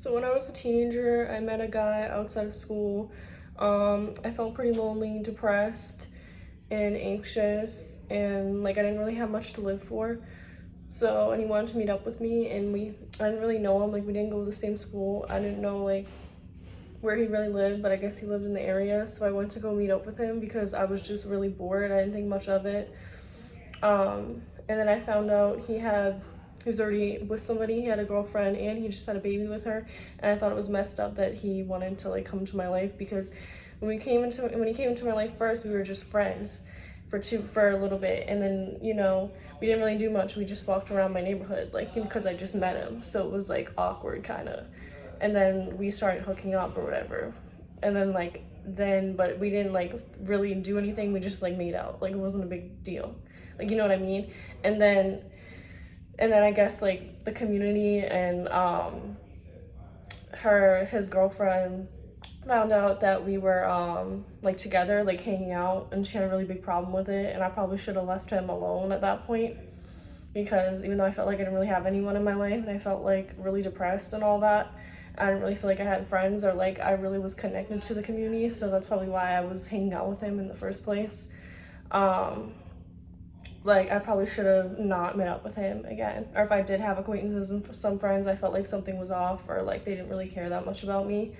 So when I was a teenager, I met a guy outside of school. I felt pretty lonely, depressed, and anxious, and like I didn't really have much to live for. So, and he wanted to meet up with me, and I didn't really know him. Like, we didn't go to the same school. I didn't know like where he really lived, but I guess he lived in the area. So I went to go meet up with him because I was just really bored. I didn't think much of it. And then I found out he was already with somebody. He had a girlfriend and he just had a baby with her. And I thought it was messed up that he wanted to like come to my life, because when he came into my life first, we were just friends for a little bit, and then we didn't really do much. We just walked around my neighborhood, like, because I just met him, so it was like awkward kind of. And then we started hooking up or whatever, and then but we didn't like really do anything. We just like made out, like it wasn't a big deal, like, you know what I mean. And then I guess like the community and his girlfriend found out that we were like together, like hanging out, and she had a really big problem with it. And I probably should have left him alone at that point, because even though I felt like I didn't really have anyone in my life and I felt like really depressed and all that, I didn't really feel like I had friends or like I really was connected to the community. So that's probably why I was hanging out with him in the first place. Like I probably should have not met up with him again. Or if I did have acquaintances and some friends, I felt like something was off, or like they didn't really care that much about me.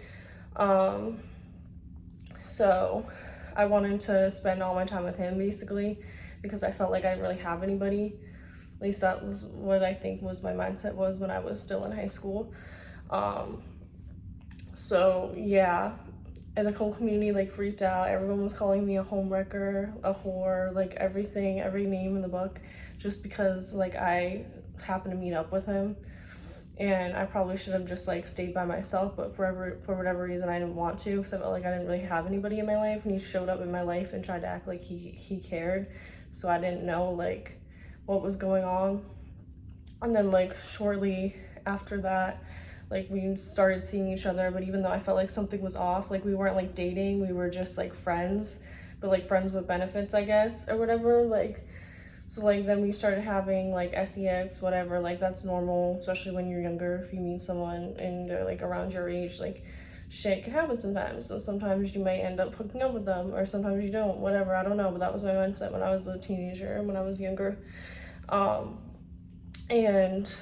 So I wanted to spend all my time with him basically, because I felt like I didn't really have anybody. At least that was what I think was my mindset was when I was still in high school. So yeah, and the whole community like freaked out. Everyone was calling me a homewrecker, a whore, like everything, every name in the book, just because like I happened to meet up with him. And I probably should have just like stayed by myself, but for whatever reason I didn't want to, because I felt like I didn't really have anybody in my life, and he showed up in my life and tried to act like he cared. So I didn't know like what was going on. And then like shortly after that, like we started seeing each other, but even though I felt like something was off, like we weren't like dating, we were just like friends, but like friends with benefits, I guess, or whatever. Like, so like then we started having like sex, whatever, like that's normal, especially when you're younger. If you meet someone and they're like around your age, like shit can happen sometimes. So sometimes you may end up hooking up with them, or sometimes you don't, whatever, I don't know. But that was my mindset when I was a teenager and when I was younger. And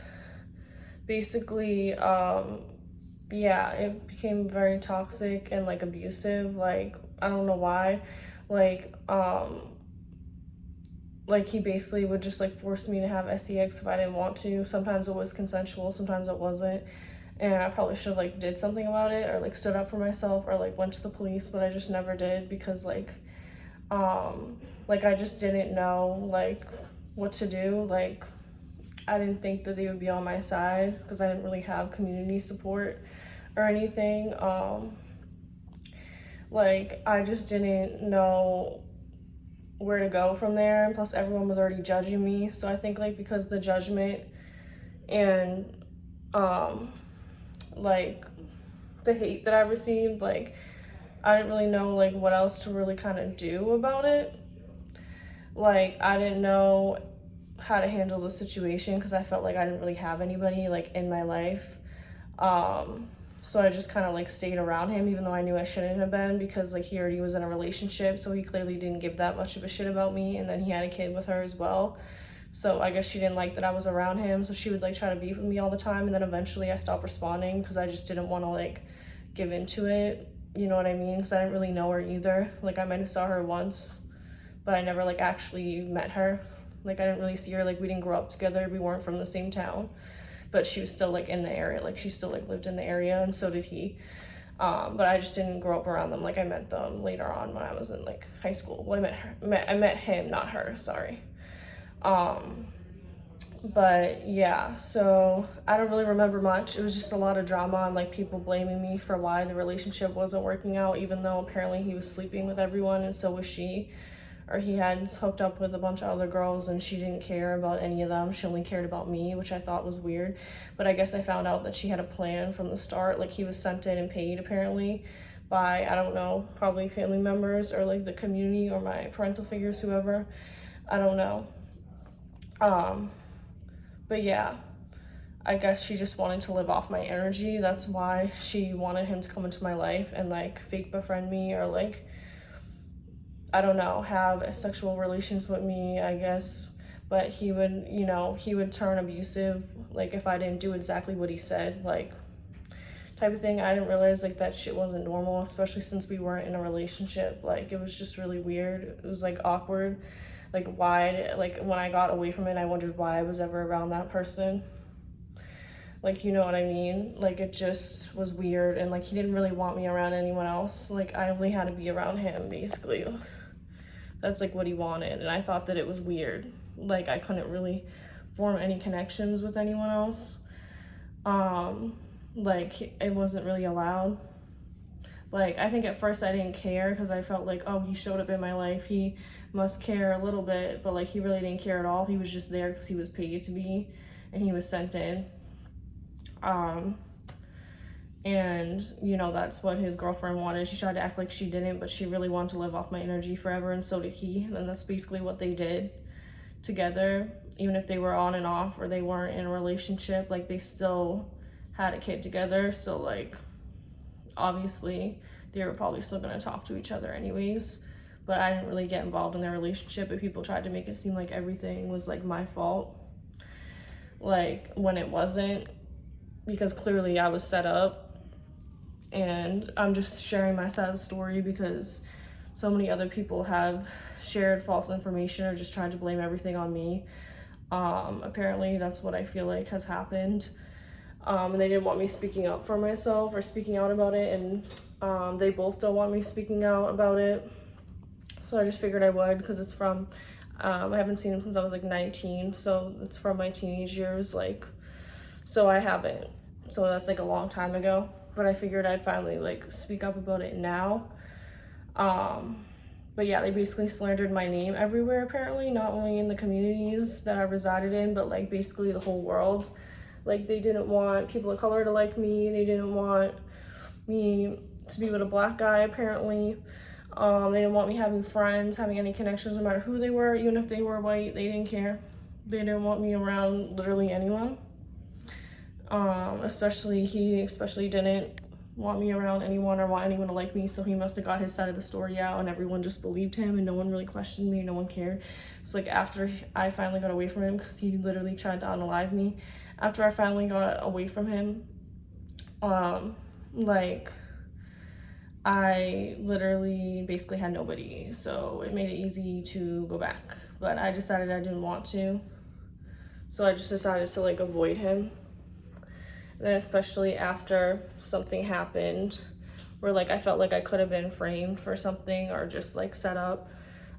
basically, yeah, it became very toxic and like abusive. Like I don't know why. Like he basically would just like force me to have sex if I didn't want to. Sometimes it was consensual, sometimes it wasn't. And I probably should have like did something about it, or like stood up for myself, or like went to the police, but I just never did, because like I just didn't know like what to do. Like I didn't think that they would be on my side, because I didn't really have community support or anything. Like I just didn't know where to go from there, and plus everyone was already judging me. So I think like because the judgment and like the hate that I received, like I didn't really know like what else to really kind of do about it. Like I didn't know how to handle the situation, because I felt like I didn't really have anybody like in my life. So I just kind of like stayed around him, even though I knew I shouldn't have been, because like he already was in a relationship, so he clearly didn't give that much of a shit about me. And then he had a kid with her as well, so I guess she didn't like that I was around him, so she would like try to beef with me all the time. And then eventually I stopped responding, because I just didn't want to like give into it, you know what I mean, because I didn't really know her either. Like I might have saw her once, but I never like actually met her. Like I didn't really see her, like we didn't grow up together, we weren't from the same town, but she was still like in the area, like she still like lived in the area, and so did he. But I just didn't grow up around them. Like I met them later on when I was in like high school. Well, I met him, not her, sorry. But yeah, so I don't really remember much. It was just a lot of drama and like people blaming me for why the relationship wasn't working out, even though apparently he was sleeping with everyone and so was she. Or he had hooked up with a bunch of other girls and she didn't care about any of them. She only cared about me, which I thought was weird. But I guess I found out that she had a plan from the start. Like he was sent in and paid apparently by, I don't know, probably family members or like the community or my parental figures, whoever. I don't know. But yeah, I guess she just wanted to live off my energy. That's why she wanted him to come into my life and like fake befriend me, or like, I don't know, have sexual relations with me, I guess. But he would, you know, he would turn abusive, like if I didn't do exactly what he said, like type of thing. I didn't realize like that shit wasn't normal, especially since we weren't in a relationship. Like it was just really weird. It was like awkward. Like why, like when I got away from it, I wondered why I was ever around that person. Like, you know what I mean? Like it just was weird, and like he didn't really want me around anyone else. Like I only had to be around him, basically. That's like what he wanted, and I thought that it was weird. Like I couldn't really form any connections with anyone else. Like it wasn't really allowed. Like I think at first I didn't care because I felt like, oh, he showed up in my life, he must care a little bit, but like he really didn't care at all. He was just there because he was paid to be, and he was sent in. And you know, that's what his girlfriend wanted. She tried to act like she didn't, but she really wanted to live off my energy forever, and so did he. And that's basically what they did together. Even if they were on and off, or they weren't in a relationship, like they still had a kid together. So like obviously they were probably still going to talk to each other anyways, but I didn't really get involved in their relationship. But people tried to make it seem like everything was like my fault, like when it wasn't, because clearly I was set up. And I'm just sharing my side of the story because so many other people have shared false information or just tried to blame everything on me. Apparently that's what I feel like has happened. And they didn't want me speaking up for myself or speaking out about it, and they both don't want me speaking out about it. So I just figured I would, because it's from, I haven't seen him since I was like 19, so it's from my teenage years, like, so I haven't. So that's like a long time ago, but I figured I'd finally like speak up about it now. But yeah, they basically slandered my name everywhere, apparently, not only in the communities that I resided in, but like basically the whole world. Like they didn't want people of color to like me. They didn't want me to be with a black guy, apparently. They didn't want me having friends, having any connections, no matter who they were, even if they were white. They didn't care. They didn't want me around literally anyone. He especially didn't want me around anyone or want anyone to like me, so he must have got his side of the story out, and everyone just believed him, and no one really questioned me, no one cared. So like after I finally got away from him, because he literally tried to unalive me, after I finally got away from him, like I literally basically had nobody, so it made it easy to go back. But I decided I didn't want to, so I just decided to like avoid him. And then especially after something happened where like I felt like I could have been framed for something or just like set up,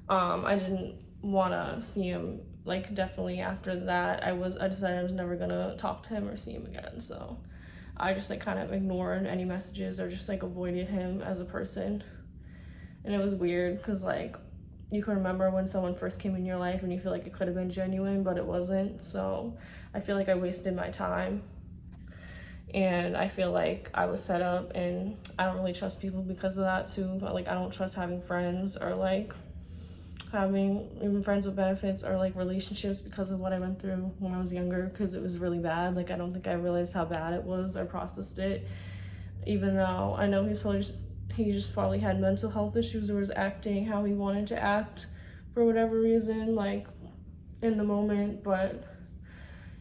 I didn't want to see him. Like definitely after that, I decided I was never gonna talk to him or see him again. So I just like kind of ignored any messages or just like avoided him as a person. And it was weird because like you can remember when someone first came in your life and you feel like it could have been genuine, but it wasn't. So I feel like I wasted my time. And I feel like I was set up, and I don't really trust people because of that too. But like I don't trust having friends or like having even friends with benefits or like relationships because of what I went through when I was younger, because it was really bad. Like I don't think I realized how bad it was or processed it, even though I know he just probably had mental health issues or was acting how he wanted to act for whatever reason, like in the moment. But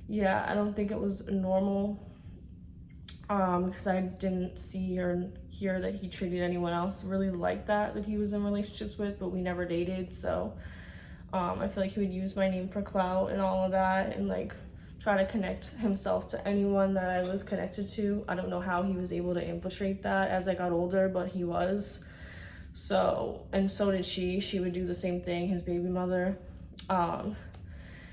yeah, I don't think it was normal. Because I didn't see or hear that he treated anyone else really like that he was in relationships with, but we never dated. So I feel like he would use my name for clout and all of that, and like try to connect himself to anyone that I was connected to. I don't know how he was able to infiltrate that as I got older, but he was. So, and so did she. She would do the same thing, his baby mother.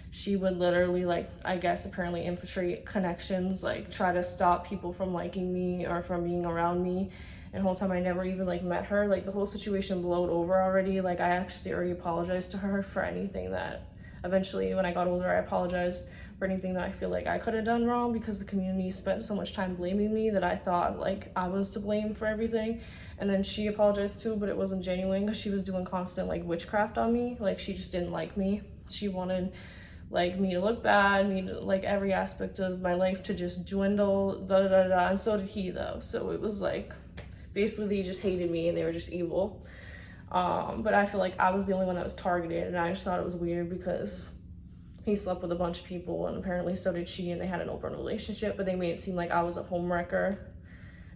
She would literally, like, I guess apparently infiltrate connections, like try to stop people from liking me or from being around me. And the whole time I never even like met her. Like the whole situation blowed over already. Like I actually already apologized to her for anything that, eventually when I got older, I apologized for anything that I feel like I could have done wrong, because the community spent so much time blaming me that I thought like I was to blame for everything. And then she apologized too, but it wasn't genuine, because she was doing constant like witchcraft on me. Like she just didn't like me. She wanted like me to look bad, me to like every aspect of my life to just dwindle, and so did he though. So it was like basically they just hated me and they were just evil. But I feel like I was the only one that was targeted, and I just thought it was weird because he slept with a bunch of people and apparently so did she, and they had an open relationship, but they made it seem like I was a homewrecker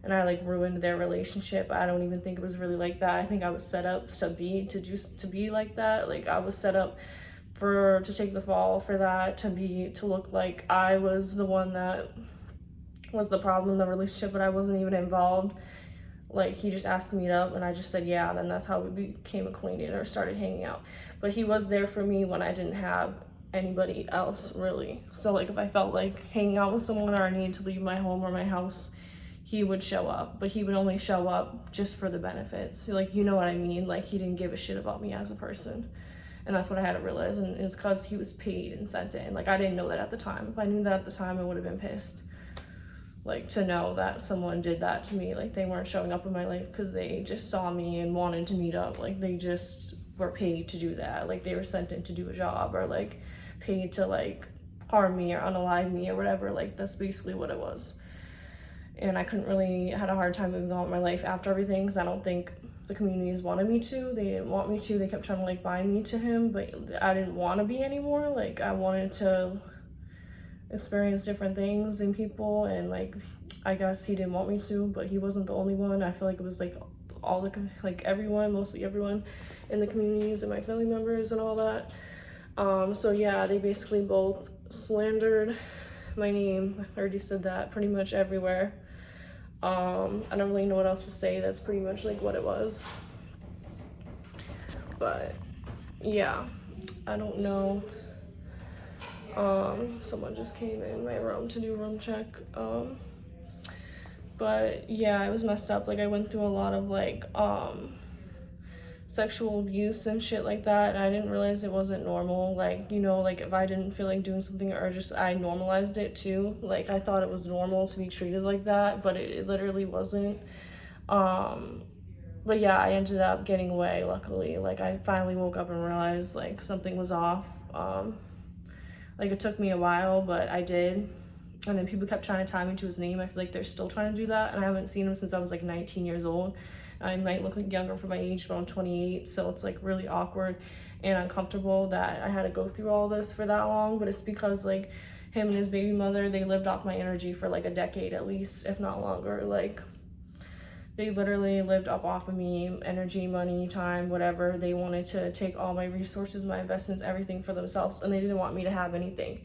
and I like ruined their relationship. I don't even think it was really like that. I think I was set up to be like that. Like I was set up to take the fall for that, to look like I was the one that was the problem in the relationship, but I wasn't even involved. Like he just asked to meet up and I just said yeah, and then that's how we became acquainted or started hanging out. But he was there for me when I didn't have anybody else really. So like if I felt like hanging out with someone or I needed to leave my home or my house, he would show up, but he would only show up just for the benefits. So, like, you know what I mean? Like he didn't give a shit about me as a person. And that's what I had to realize, and it's because he was paid and sent in. Like I didn't know that at the time. If I knew that at the time, I would have been pissed. Like to know that someone did that to me, like they weren't showing up in my life because they just saw me and wanted to meet up. Like they just were paid to do that. Like they were sent in to do a job, or like paid to like harm me or unalive me or whatever. Like that's basically what it was. And I had a hard time moving on with my life after everything, because I don't think the communities wanted me to. They didn't want me to. They kept trying to like bind me to him, but I didn't want to be anymore. Like I wanted to experience different things in people, and like I guess he didn't want me to, but he wasn't the only one. I feel like it was like all the everyone, mostly everyone in the communities and my family members and all that. So yeah, they basically both slandered my name. I already said that pretty much everywhere. I don't really know what else to say. That's pretty much like what it was. But yeah, I don't know. Someone just came in my room to do room check. But yeah, it was messed up. Like I went through a lot of like sexual abuse and shit like that, and I didn't realize it wasn't normal. Like, you know, like if I didn't feel like doing something, or just I normalized it too. Like I thought it was normal to be treated like that, but it literally wasn't. But yeah, I ended up getting away, luckily. Like I finally woke up and realized like something was off. Like it took me a while, but I did. And then people kept trying to tie me to his name. I feel like they're still trying to do that, and I haven't seen him since I was like 19 years old. I might look like younger for my age, but I'm 28, so it's like really awkward and uncomfortable that I had to go through all this for that long. But it's because like him and his baby mother, they lived off my energy for like a decade at least, if not longer. Like they literally lived up off of me, energy, money, time, whatever. They wanted to take all my resources, my investments, everything for themselves, and they didn't want me to have anything.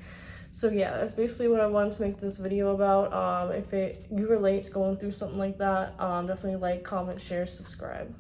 So yeah, that's basically what I wanted to make this video about. If you relate to going through something like that, definitely like, comment, share, subscribe.